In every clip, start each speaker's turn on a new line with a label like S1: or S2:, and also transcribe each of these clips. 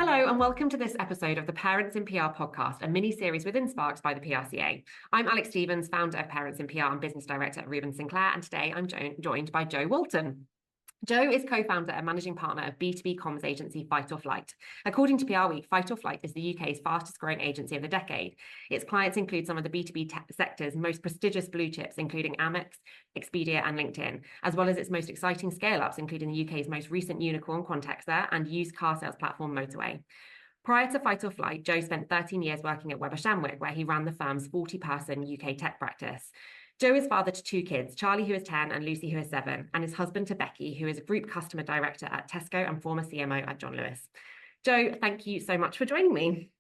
S1: Hello, and welcome to this episode of the Parents in PR podcast, a mini-series within Sparks by the PRCA. I'm Alex Stevens, founder of Parents in PR and business director at Reuben Sinclair, and today I'm joined by Joe Walton. Joe is co-founder and managing partner of B2B comms agency Fight or Flight. According to PR Week, Fight or Flight is the UK's fastest growing agency of the decade. Its clients include some of the B2B sector's most prestigious blue chips, including Amex, Expedia and LinkedIn, as well as its most exciting scale-ups, including the UK's most recent unicorn Contexter and used car sales platform Motorway. Prior to Fight or Flight, Joe spent 13 years working at Weber Shandwick, where he ran the firm's 40-person UK tech practice. Joe is father to two kids, Charlie, who is 10, and Lucy, who is 7, and is husband to Becky, who is a group customer director at Tesco and former CMO at John Lewis. Joe, thank you so much for joining me.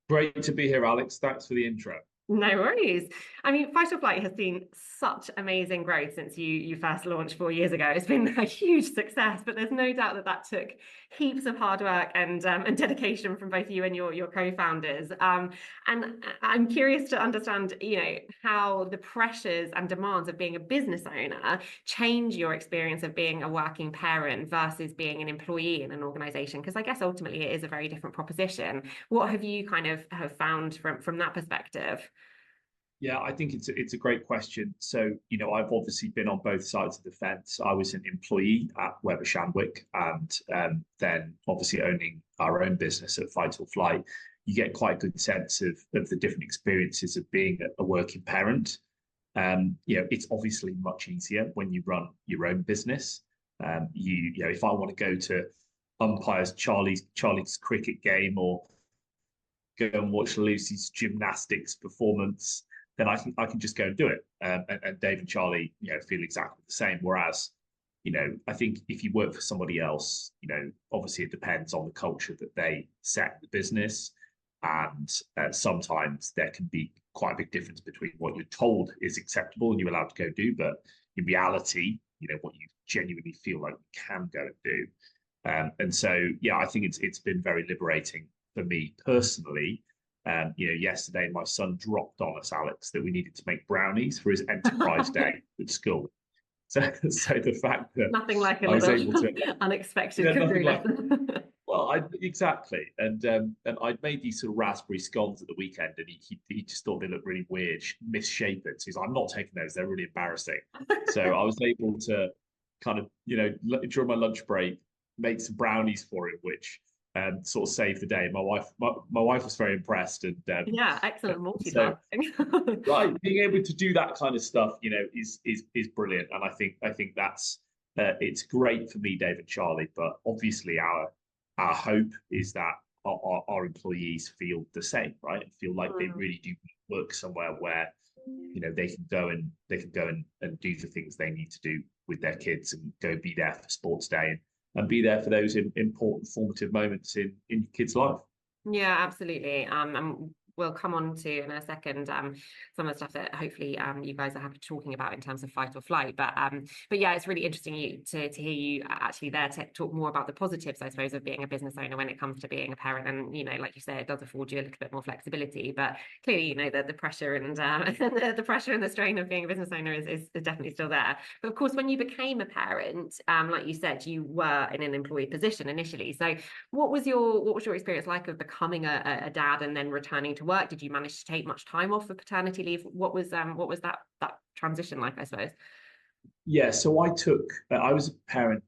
S2: Great to be here, Alex. Thanks for the intro.
S1: No worries. I mean, Fight or Flight has seen such amazing growth since you first launched 4 years ago. It's been a huge success, but there's no doubt that took heaps of hard work and dedication from both you and your co-founders. And I'm curious to understand, how the pressures and demands of being a business owner change your experience of being a working parent versus being an employee in an organization. Because I guess ultimately it is a very different proposition. What have you kind of have found from that perspective?
S2: Yeah, I think it's a great question. So, I've obviously been on both sides of the fence. I was an employee at Weber Shandwick, and then obviously owning our own business at Fight or Flight, you get quite a good sense of the different experiences of being a working parent. It's obviously much easier when you run your own business. If I want to go to umpires Charlie's cricket game or go and watch Lucy's gymnastics performance, then I can just go and do it. And Dave and Charlie, feel exactly the same. Whereas, I think if you work for somebody else, obviously it depends on the culture that they set the business. And sometimes there can be quite a big difference between what you're told is acceptable and you're allowed to go do, but in reality, what you genuinely feel like you can go and do. And so, I think it's been very liberating for me personally. Yesterday my son dropped on us, Alex, that we needed to make brownies for his enterprise day at school. So the fact that
S1: nothing like a
S2: I was
S1: little
S2: able to
S1: unexpected cookery lesson.
S2: Well, exactly, and I'd made these sort of raspberry scones at the weekend, and he just thought they looked really weird, misshapen. So he's like, I'm not taking those; they're really embarrassing. So I was able to kind of, during my lunch break, make some brownies for him, which sort of saved the day. My wife was very impressed, and
S1: yeah, excellent multitasking.
S2: So, right, being able to do that kind of stuff, is brilliant, and I think that's it's great for me, Dave and Charlie. But obviously, our hope is that our employees feel the same, right, and feel like they really do work somewhere where they can go and do the things they need to do with their kids and go be there for sports day and be there for those important formative moments in your kid's life.
S1: Yeah, absolutely. We'll come on to in a second some of the stuff that hopefully you guys are happy talking about in terms of Fight or Flight. But yeah, it's really interesting to hear you actually there to talk more about the positives, I suppose, of being a business owner when it comes to being a parent. And like you say, it does afford you a little bit more flexibility. But clearly, the pressure and the pressure and the strain of being a business owner is definitely still there. But of course, when you became a parent, like you said, you were in an employee position initially. So what was your experience like of becoming a dad and then returning to work? Did you manage to take much time off for paternity leave? What was that transition like, I suppose?
S2: Yeah, so I was a parent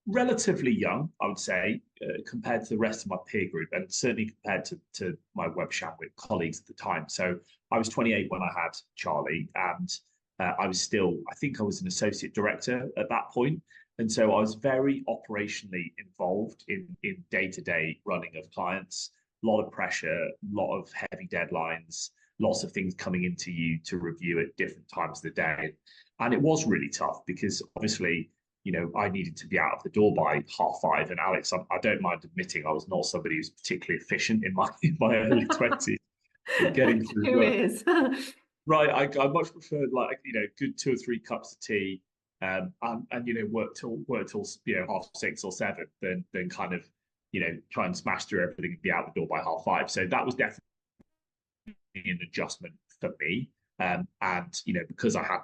S2: relatively young, I would say, compared to the rest of my peer group, and certainly compared to my Weber Shandwick colleagues at the time. So I was 28 when I had Charlie, and I think I was an associate director at that point. And so I was very operationally involved in day-to-day running of clients. A lot of pressure, a lot of heavy deadlines, lots of things coming into you to review at different times of the day. And it was really tough because obviously, I needed to be out of the door by 5:30. And Alex, I don't mind admitting I was not somebody who's particularly efficient in my early 20s getting through
S1: Who
S2: work.
S1: is?
S2: Right. I much prefer good 2 or 3 cups of tea and work till 6:30 or 7 than kind of try and smash through everything and be out the door by 5:30. So that was definitely an adjustment for me. And because I had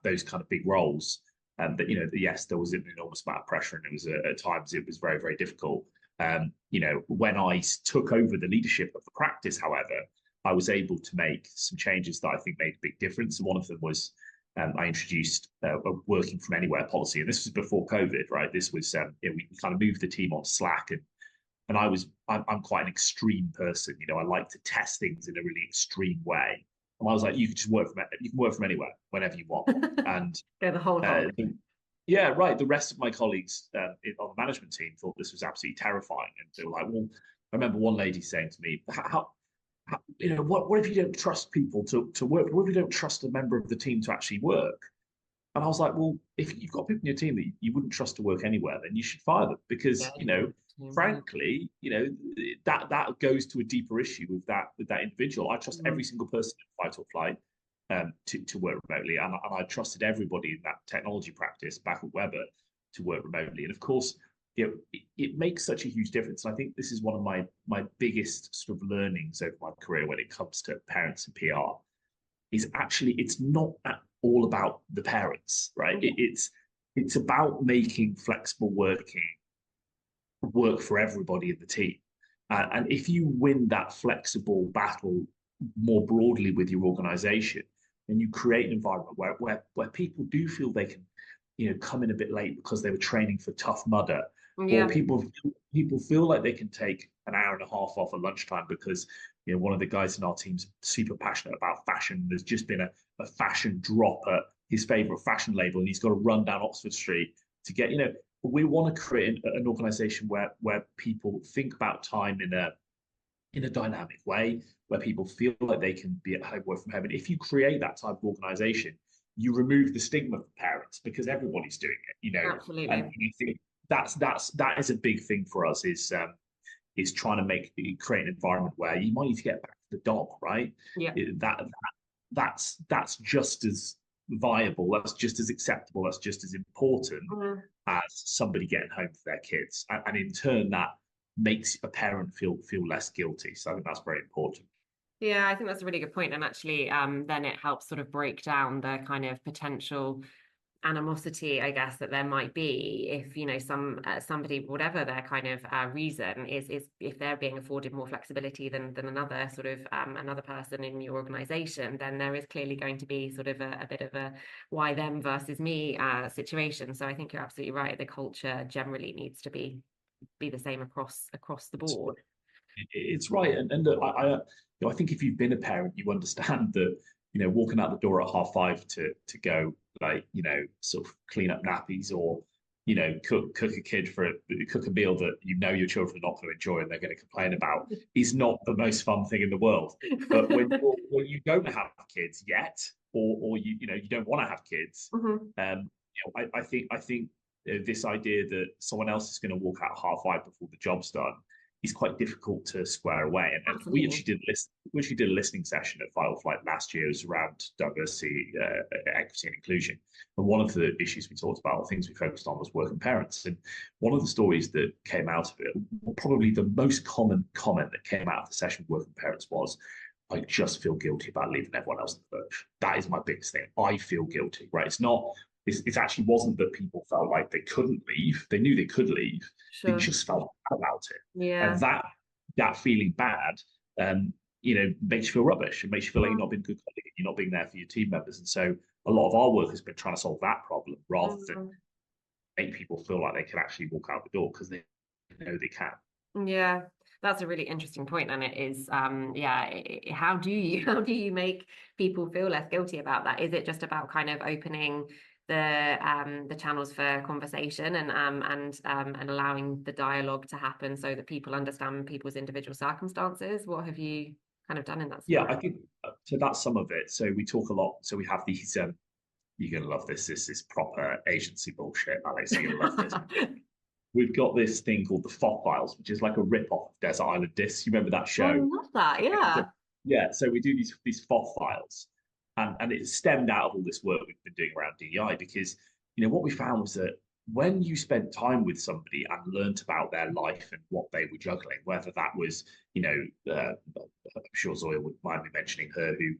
S2: those kind of big roles, yes, there was an enormous amount of pressure, and it was at times it was very, very difficult. When I took over the leadership of the practice, however, I was able to make some changes that I think made a big difference. And one of them was I introduced a working from anywhere policy, and this was before COVID, right? This was we kind of moved the team on Slack, and I'm quite an extreme person. I like to test things in a really extreme way. And I was like, you can work from anywhere whenever you want, and
S1: Go the whole hog.
S2: yeah, right. The rest of my colleagues on the management team thought this was absolutely terrifying, and they were like, "Well," I remember one lady saying to me, "How what if you don't trust people to work? What if you don't trust a member of the team to actually work?" And I was like, "Well, if you've got people in your team that you wouldn't trust to work anywhere, then you should fire them because frankly, that goes to a deeper issue with that individual. I trust every single person in fight or flight to work remotely. And I trusted everybody in that technology practice back at Weber to work remotely. And of course, it makes such a huge difference. And I think this is one of my biggest sort of learnings over my career when it comes to parents and PR is actually it's not all about the parents, right? It's about making flexible working work for everybody in the team. And if you win that flexible battle more broadly with your organization, then you create an environment where people do feel they can, come in a bit late because they were training for Tough Mudder, or people feel like they can take an hour and a half off at lunchtime because one of the guys in our team's super passionate about fashion. There's just been a fashion drop at his favorite fashion label, and he's got to run down Oxford Street to get. We want to create an organization where people think about time in a dynamic way, where people feel like they can be at home, work from home. And if you create that type of organization, you remove the stigma for parents because everybody's doing it,
S1: Absolutely.
S2: And you think that is a big thing for us is trying to create an environment where you might need to get back to the dog, right?
S1: Yeah.
S2: That's just as viable, that's just as acceptable, that's just as important as somebody getting home for their kids. And in turn, that makes a parent feel less guilty. So I think that's very important.
S1: Yeah, I think that's a really good point. And actually, then it helps sort of break down the kind of potential animosity, I guess, that there might be if somebody, whatever their kind of reason is if they're being afforded more flexibility than another sort of another person in your organization, then there is clearly going to be sort of a bit of a why them versus me situation. So I think you're absolutely right. The culture generally needs to be the same across the board.
S2: It's right, and I think if you've been a parent, you understand that walking out the door at 5:30 to go sort of clean up nappies or cook a meal that your children are not going to enjoy and they're going to complain about is not the most fun thing in the world. But when you don't have kids yet, or you don't want to have kids, I think this idea that someone else is going to walk out 5:30 before the job's done is quite difficult to square away. And we actually did a listening session at Fight or Flight last year. It was around diversity, equity, and inclusion. And one of the issues we talked about, the things we focused on, was working parents. And one of the stories that came out of it, probably the most common comment that came out of the session with working parents was, "I just feel guilty about leaving everyone else in the lurch." That is my biggest thing. I feel guilty, right? It actually wasn't that people felt like they couldn't leave. They knew they could leave. Sure. They just felt bad about it.
S1: Yeah.
S2: And that feeling bad, makes you feel rubbish. It makes you feel like you're not being a good colleague, you're not being there for your team members. And so a lot of our work has been trying to solve that problem rather than make people feel like they can actually walk out the door because they know they can.
S1: Yeah. That's a really interesting point, and it is, how do you make people feel less guilty about that? Is it just about kind of opening the channels for conversation and allowing the dialogue to happen so that people understand people's individual circumstances? What have you kind of done in that space?
S2: Yeah, I think so. That's some of it. So we talk a lot. So we have these. You're gonna love this. This is proper agency bullshit, Alex. You're gonna love this. We've got this thing called the FOP Files, which is like a rip-off of Desert Island Discs. You remember that show?
S1: I love that, yeah.
S2: Yeah, so we do these FOP files, and it stemmed out of all this work we've been doing around DEI because, what we found was that when you spent time with somebody and learnt about their life and what they were juggling, whether that was, I'm sure Zoya would mind me mentioning her who,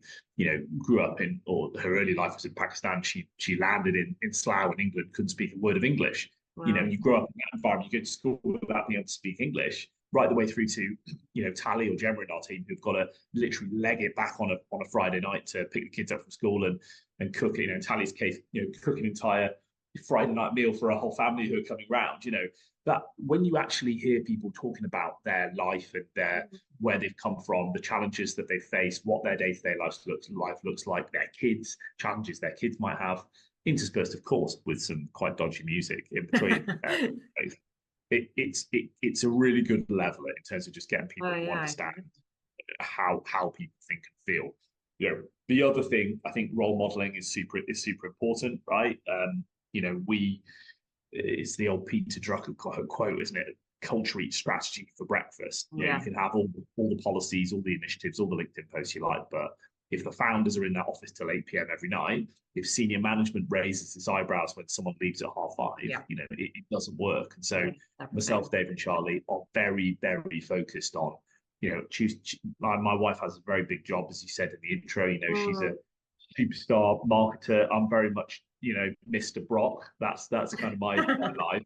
S2: grew up or her early life was in Pakistan. She landed in Slough in England, couldn't speak a word of English. You know,
S1: Wow.
S2: you grow up in that environment, you go to school without being able to speak English, right the way through to, you know, Tally or Gemma in our team who've got to literally leg it back on a Friday night to pick the kids up from school and cook, you know, in Tally's case, you know, cook an entire Friday night meal for a whole family who are coming round, you know, that when you actually hear people talking about their life and their where they've come from, the challenges that they face, what their day-to-day life looks like, their kids, challenges their kids might have, interspersed, of course, with some quite dodgy music in between. It's a really good leveler in terms of just getting people
S1: Oh
S2: to
S1: yeah.
S2: understand how people think and feel. You know, the other thing I think role modeling is super important, right? You know, it's the old Peter Drucker quote, isn't it? Culture eats strategy for breakfast. You know,
S1: Yeah.
S2: you can have all the policies, all the initiatives, all the LinkedIn posts you like, but if the founders are in that office till 8 p.m. every night, if senior management raises its eyebrows when someone leaves at 5:30,
S1: Yeah.
S2: you know, it doesn't work. And so
S1: Everything.
S2: myself, Dave, and Charlie are very, very focused on, you know, my wife has a very big job, as you said in the intro. You know, she's a superstar marketer. I'm very much, you know, Mr. Brock. That's kind of my life.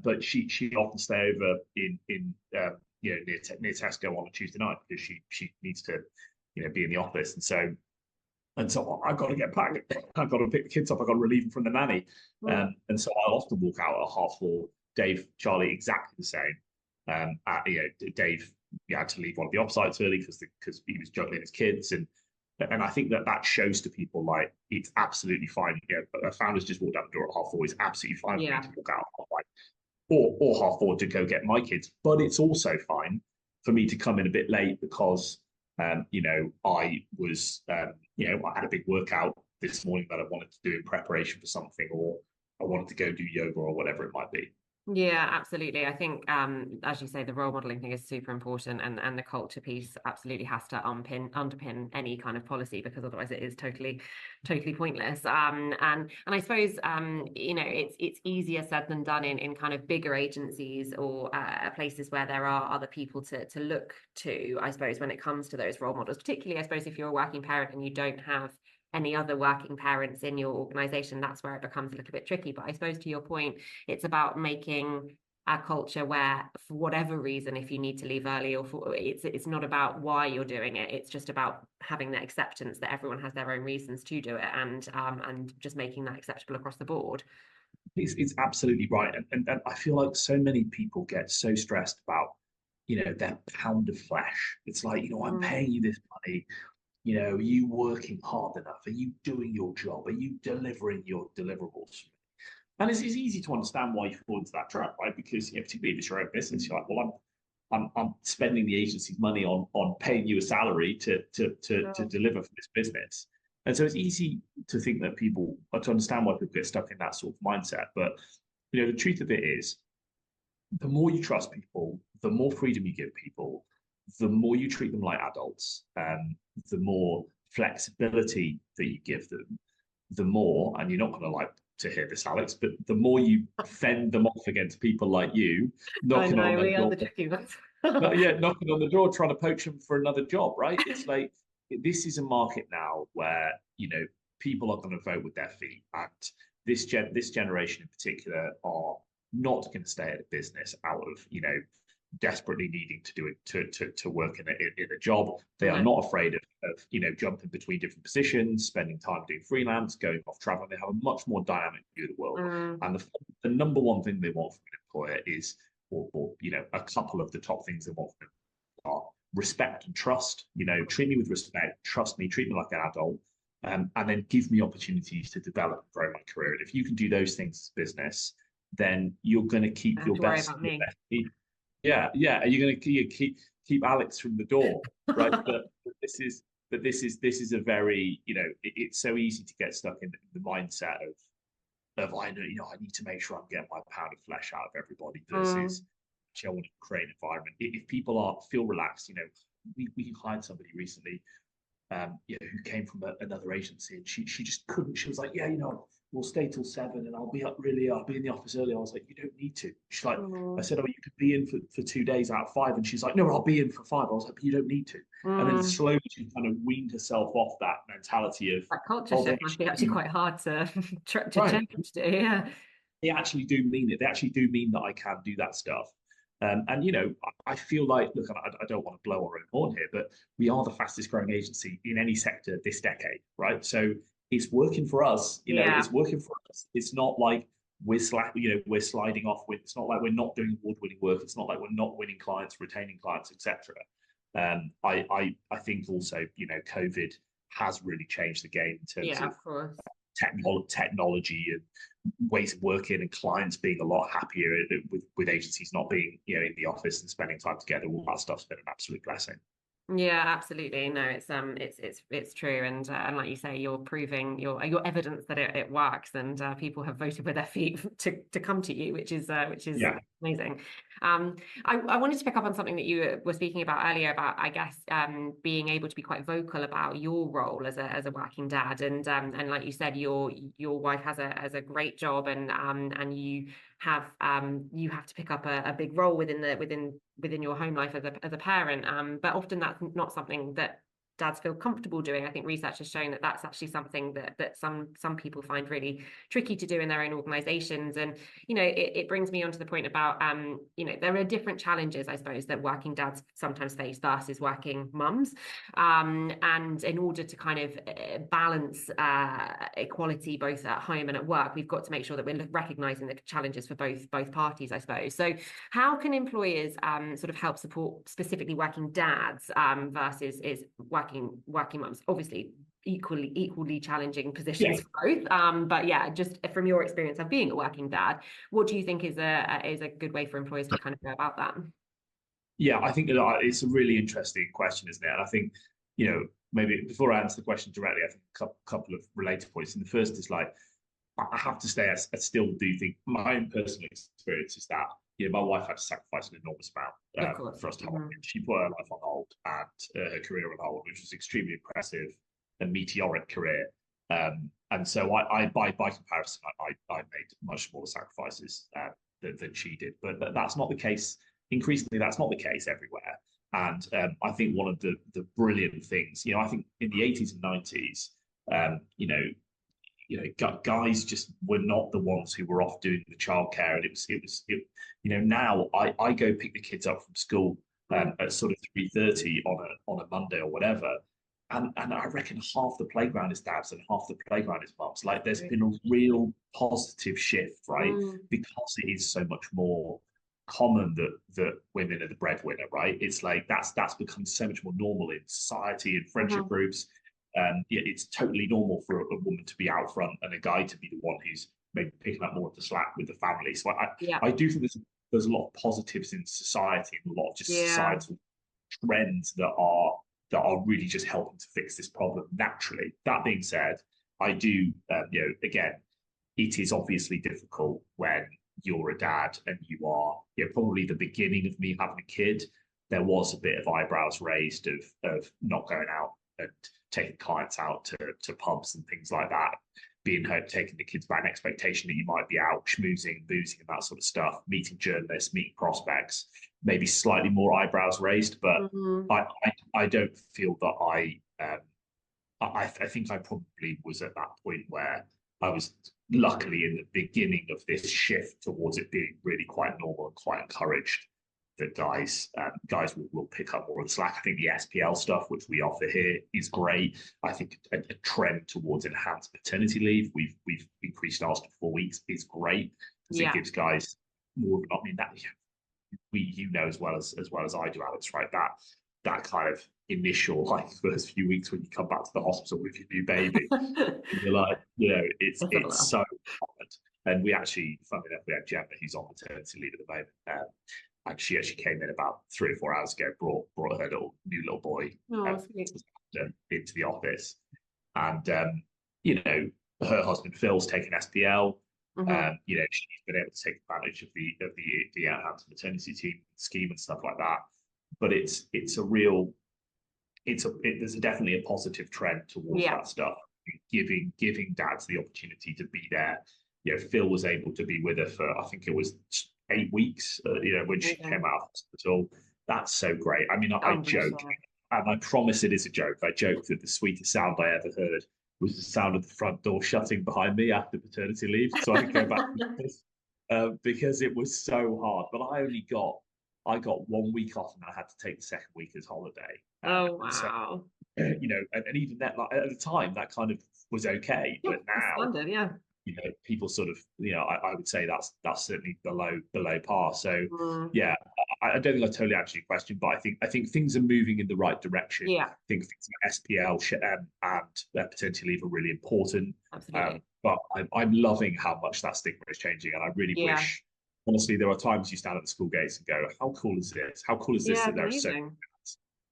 S2: But she often stay over in you know, near Tesco on a Tuesday night because she needs to, you know, be in the office. And so I've got to get back. I've got to pick the kids up. I've got to relieve them from the nanny. And so I'll often walk out at 4:30. Dave, Charlie, exactly the same. You know, Dave, you had to leave one of the offsites early because he was juggling his kids, and I think that shows to people like it's absolutely fine. You know, founders just walk down the door at 4:30. It's absolutely fine for me to walk out at 5:30 or 4:30 to go get my kids. But it's also fine for me to come in a bit late because you know, I was, you know, I had a big workout this morning that I wanted to do in preparation for something, or I wanted to go do yoga or whatever it might be.
S1: Yeah, absolutely. I think, as you say, the role modeling thing is super important, and the culture piece absolutely has to underpin any kind of policy, because otherwise it is totally pointless. And I suppose, you know, it's easier said than done in kind of bigger agencies or places where there are other people to look to, I suppose, when it comes to those role models, particularly, I suppose, if you're a working parent and you don't have any other working parents in your organization, that's where it becomes a little bit tricky. But I suppose, to your point, it's about making a culture where, for whatever reason, if you need to leave early, or it's not about why you're doing it, it's just about having the acceptance that everyone has their own reasons to do it, and just making that acceptable across the board.
S2: It's absolutely right, and I feel like so many people get so stressed about, you know, their pound of flesh. It's like, you know, I'm paying you this money. You know, are you working hard enough? Are you doing your job? Are you delivering your deliverables? And it's easy to understand why you fall into that trap, right? Because, you know, particularly if it's your own business, you're like, well, I'm spending the agency's money on paying you a salary to deliver for this business. And so it's easy to think that people, or to understand why people get stuck in that sort of mindset. But, you know, the truth of it is, the more you trust people, the more freedom you give people, the more you treat them like adults, the more flexibility that you give them, the more, and you're not going to like to hear this, Alex, but the more you fend them off against people like you
S1: I
S2: knocking on
S1: know,
S2: their
S1: we are
S2: door,
S1: the tricky ones.
S2: knocking on the door, trying to poach them for another job, right? It's like, this is a market now where, you know, people are going to vote with their feet, and this generation in particular are not going to stay at a business out of, you know, desperately needing to do it to work in a job. They are not afraid of, you know, jumping between different positions, spending time doing freelance, going off traveling. They have a much more dynamic view of the world. And the number one thing they want from an employer is, or you know, a couple of the top things they want from them are respect and trust. You know, treat me with respect, trust me, treat me like an adult, and then give me opportunities to develop and grow my career. And if you can do those things as business, then you're going to keep
S1: Don't
S2: your
S1: have to worry
S2: best,
S1: about me.
S2: yeah. Are you going to keep Alex from the door, right? But this is a very, you know, it's so easy to get stuck in the mindset of I know, you know, I need to make sure I'm getting my pound of flesh out of everybody versus actually I want to create an environment. If people feel relaxed, you know, we hired somebody recently, you know, who came from another agency, and she just couldn't. She was like, yeah, you know, we'll stay till 7, and I'll be in the office early. I was like, you don't need to. She's like, I said, oh, you could be in for 2 days out of 5, and she's like, no, I'll be in for 5. I was like, but you don't need to. And then slowly she kind of weaned herself off that mentality of,
S1: That culture
S2: oh, they
S1: shift must be actually quite hard to
S2: right.
S1: change. Yeah.
S2: they actually do mean it. They actually do mean that I can do that stuff. And I feel like, look, I don't want to blow our own horn here, but we are the fastest growing agency in any sector this decade, right? So it's working for us.
S1: Yeah.
S2: It's working for us. It's not like we're sliding off. It's not like we're not doing award-winning work. It's not like we're not winning clients, retaining clients, etc. I think also, COVID has really changed the game in terms
S1: Yeah,
S2: of
S1: of course.
S2: technology and ways of working, and clients being a lot happier with agencies not being in the office and spending time together. All that stuff's been an absolute blessing.
S1: Yeah, absolutely. No, it's true, and like you say, you're proving your evidence that it works, and people have voted with their feet to come to you, which is
S2: Yeah.
S1: amazing. I wanted to pick up on something that you were speaking about earlier about, I guess, being able to be quite vocal about your role as a working dad, and like you said, your wife has a great job, and you have to pick up a big role within your home life as a parent, but often that's not something that dads feel comfortable doing. I think research has shown that that's actually something that some people find really tricky to do in their own organizations. And it brings me on to the point about there are different challenges, I suppose, that working dads sometimes face versus working mums, and in order to kind of balance equality both at home and at work, we've got to make sure that we're recognizing the challenges for both parties, I suppose. So how can employers sort of help support specifically working dads versus working mums? Obviously, equally challenging positions for both. But yeah, just from your experience of being a working dad, what do you think is a good way for employers to kind of go about that?
S2: Yeah, I think it's a really interesting question, isn't it? And I think, maybe before I answer the question directly, I think a couple of related points. And the first is like, I have to say, I still do think my own personal experience is that, my wife had to sacrifice an enormous amount for us to have. She put her life on hold and her career on hold, which was extremely impressive, a meteoric career. And so I by comparison, I made much smaller sacrifices than she did. But that's not the case. Increasingly, that's not the case everywhere. And I think one of the brilliant things, I think in the 80s and 90s, guys just were not the ones who were off doing the childcare, and now I go pick the kids up from school at sort of 3:30 on a Monday or whatever, and I reckon half the playground is dads and half the playground is mums. Like there's been a real positive shift, right? Because it is so much more common that women are the breadwinner, right? It's like that's become so much more normal in society and friendship groups. It's totally normal for a woman to be out front and a guy to be the one who's maybe picking up more of the slack with the family. So I do think there's a lot of positives in society and a lot of just societal trends that are really just helping to fix this problem naturally. That being said, I do again, it is obviously difficult when you're a dad and you are probably the beginning of me having a kid. There was a bit of eyebrows raised of not going out and taking clients out to pubs and things like that, being home, taking the kids by an expectation that you might be out schmoozing, boozing, and that sort of stuff, meeting journalists, meeting prospects, maybe slightly more eyebrows raised. But I don't feel that I think I probably was at that point where I was luckily in the beginning of this shift towards it being really quite normal and quite encouraged that guys will pick up more of the slack. I think the SPL stuff, which we offer here, is great. I think a trend towards enhanced paternity leave, we've increased ours to 4 weeks, is great because it gives guys more. I mean, that as well as I do, Alex, right? That kind of initial first few weeks when you come back to the hospital with your new baby, and you're like, it's so hard. And we actually, funny enough, we had Gemma who's on maternity leave at the moment. And she actually came in about 3 or 4 hours ago, brought her new little boy into the office. And, her husband Phil's taken SPL. She's been able to take advantage of the enhanced maternity team scheme and stuff like that. But there's definitely a positive trend towards that stuff, giving dads the opportunity to be there. Phil was able to be with her for, I think it was 8 weeks, when she came out of hospital. That's so great. I mean, I joke, and I promise it is a joke. I joke that the sweetest sound I ever heard was the sound of the front door shutting behind me after paternity leave, so I could go back to the office. because it was so hard. But I got 1 week off, and I had to take the second week as holiday.
S1: Oh,
S2: So
S1: wow.
S2: and even that, like, at the time, that kind of was okay.
S1: Yeah,
S2: But
S1: that's
S2: now,
S1: standard, yeah.
S2: people sort of, I would say that's certainly below par. So
S1: Mm,
S2: yeah, I don't think I totally answered your question, but I think things are moving in the right direction.
S1: yeah,
S2: I think things like SPL and potentially leave are really important.
S1: absolutely.
S2: But I'm loving how much that stigma is changing, and I really
S1: Yeah.
S2: wish, honestly, there are times you stand at the school gates and go, "How cool is this? How cool is this
S1: Yeah,
S2: that
S1: it's
S2: there are so
S1: amazing.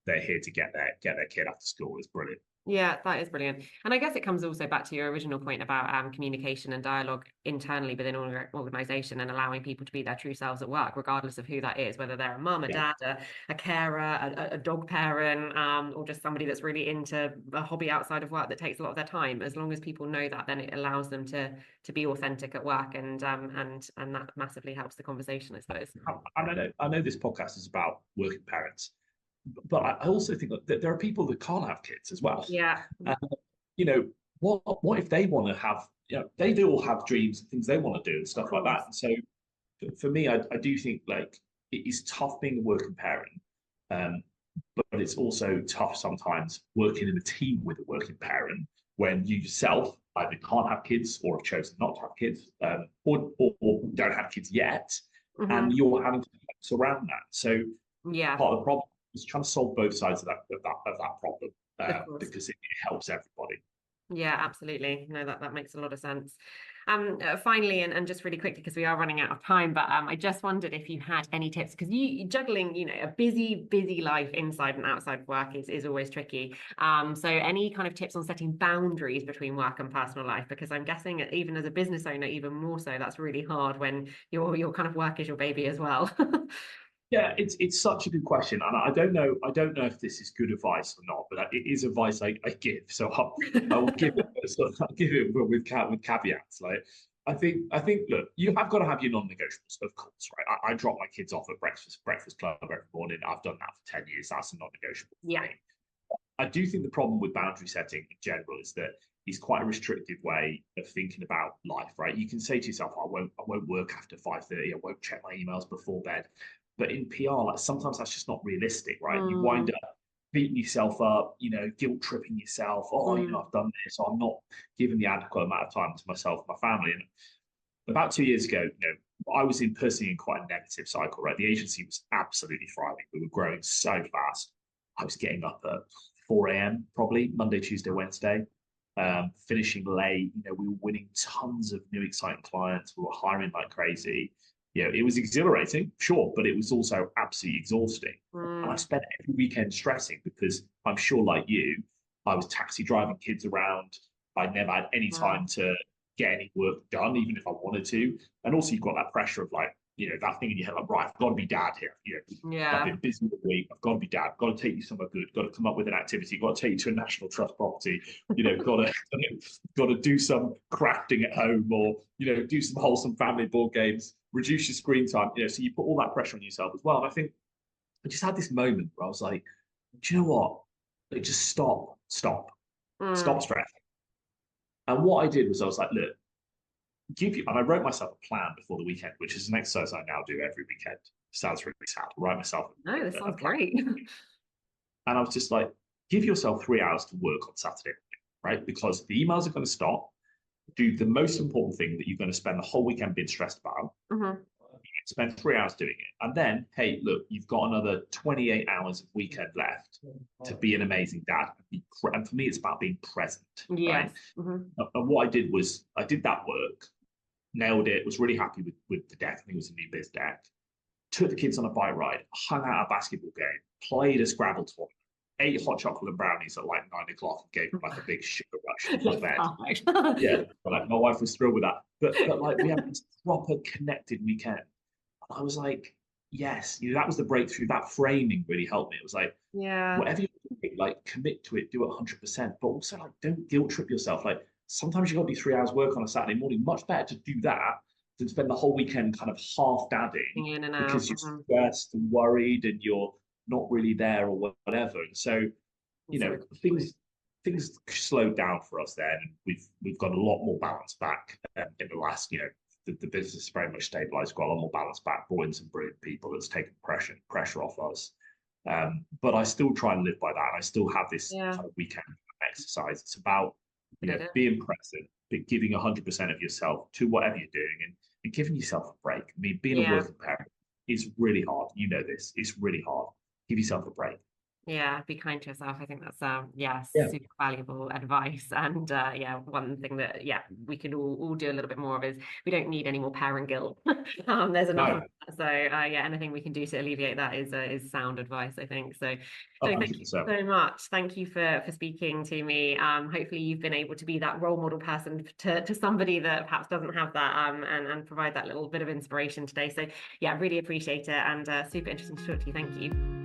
S2: they're here to get their kid after school?" It's brilliant.
S1: Yeah, that is brilliant. And I guess it comes also back to your original point about communication and dialogue internally within an organization and allowing people to be their true selves at work, regardless of who that is, whether they're a mum, a
S2: Yeah.
S1: dad, a carer, a dog parent, or just somebody that's really into a hobby outside of work that takes a lot of their time. As long as people know that, then it allows them to be authentic at work, and that massively helps the conversation, I suppose.
S2: I know this podcast is about working parents, but I also think that there are people that can't have kids as well.
S1: Yeah.
S2: And, you know, what if they want to have, they do all have dreams and things they want to do and
S1: Of
S2: stuff like
S1: course.
S2: that. And so for me, I do think, like, it is tough being a working parent, um, but it's also tough sometimes working in a team with a working parent when you yourself either can't have kids or have chosen not to have kids, or don't have kids yet, and
S1: Hmm.
S2: you're having to surround that. So
S1: Yeah,
S2: part of the problem is trying to solve both sides of that problem,
S1: of course.
S2: because it helps everybody.
S1: Yeah, absolutely. No, that makes a lot of sense. Finally, and just really quickly, because we are running out of time, but I just wondered if you had any tips, because juggling, a busy life inside and outside of work is always tricky. So any kind of tips on setting boundaries between work and personal life? Because I'm guessing that even as a business owner, even more so, that's really hard when your kind of work is your baby as well.
S2: Yeah, it's such a good question, and I don't know if this is good advice or not, but it is advice I give. So I will give it. So I'll give it with caveats. Like, I think look, you have got to have your non-negotiables, of course, right? I drop my kids off at breakfast club every morning. I've done that for 10 years. That's a non-negotiable for
S1: Yeah.
S2: me. I do think the problem with boundary setting in general is that it's quite a restrictive way of thinking about life, right? You can say to yourself, I won't work after 5:30, I won't check my emails before bed. But in PR, like, sometimes that's just not realistic, right? You wind
S1: Mm,
S2: up beating yourself up, guilt tripping yourself. Oh,
S1: mm,
S2: I've done this, so I'm not giving the adequate amount of time to myself and my family. And about 2 years ago, I was personally in quite a negative cycle, right? The agency was absolutely thriving. We were growing so fast. I was getting up at 4 a.m. probably Monday, Tuesday, Wednesday, finishing late. We were winning tons of new exciting clients. We were hiring like crazy. It was exhilarating, sure, but it was also absolutely exhausting. And I
S1: mm,
S2: spent every weekend stressing because I'm sure, like you, I was taxi driving kids around. I never had any
S1: wow.
S2: time to get any work done, even if I wanted to. And also, you've got that pressure of, like, that thing in your head, like, right, I've got to be dad here. I've
S1: Yeah.
S2: been busy all week. I've got to be dad. I've got to take you somewhere good. Got to come up with an activity. Got to take you to a national trust property. Got to do some crafting at home, or do some wholesome family board games. Reduce your screen time. So you put all that pressure on yourself as well. And I think I just had this moment where I was like, do you know what? Like, just stop
S1: Mm,
S2: stressing. And what I did was I was like, look, and I wrote myself a plan before the weekend, which is an exercise I now do every weekend. Sounds really sad. Write myself
S1: no, this
S2: a
S1: sounds
S2: plan.
S1: great.
S2: And I was just like, give yourself 3 hours to work on Saturday, right? Because the emails are going to stop. Do the most important thing that you're going to spend the whole weekend being stressed about.
S1: Hmm.
S2: Spend 3 hours doing it. And then, hey, look, you've got another 28 hours of weekend left to be an amazing dad. And for me, it's about being present, right?
S1: Yes. Hmm.
S2: And what I did was I did that work, nailed it, was really happy with the deck. I think it was a new biz deck. Took the kids on a bike ride, hung out a basketball game, played a Scrabble tournament, ate hot chocolate and brownies at like 9 o'clock, and gave them like a big sugar rush before
S1: That's
S2: bed.
S1: perfect.
S2: Yeah, like, my wife was thrilled with that. But like, we had this proper connected weekend. And I was like, yes, that was the breakthrough. That framing really helped me. It was like,
S1: Yeah.
S2: whatever you're doing, like, commit to it, do it 100%. But also, like, don't guilt trip yourself. Like, sometimes you got to do 3 hours work on a Saturday morning. Much better to do that than spend the whole weekend kind of half dadding
S1: In and out.
S2: because you're
S1: Hmm.
S2: stressed and worried and you're not really there or whatever. And so, you
S1: So
S2: know, things slowed down for us then, and we've got a lot more balance back in the last the business is very much stabilized, got a lot more balance back, brought in some brilliant people that's taken pressure off us. But I still try and live by that. And I still have this
S1: Yeah.
S2: kind of weekend exercise. It's about,
S1: Did it?
S2: being present, but giving 100% of yourself to whatever you're doing, and giving yourself a break. I mean, being a
S1: Yeah.
S2: working parent is really hard. You know this. It's really hard. Give yourself a break.
S1: Yeah, be kind to yourself. I think that's
S2: Yeah.
S1: super valuable advice. And one thing that we can all do a little bit more of is we don't need any more parent guilt. There's enough
S2: No,
S1: of that. So anything we can do to alleviate that is sound advice, I think. So no, thank you
S2: 100%.
S1: so much. Thank you for speaking to me. Hopefully you've been able to be that role model person to somebody that perhaps doesn't have that and provide that little bit of inspiration today. So yeah, really appreciate it, and super interesting to talk to you. Thank you.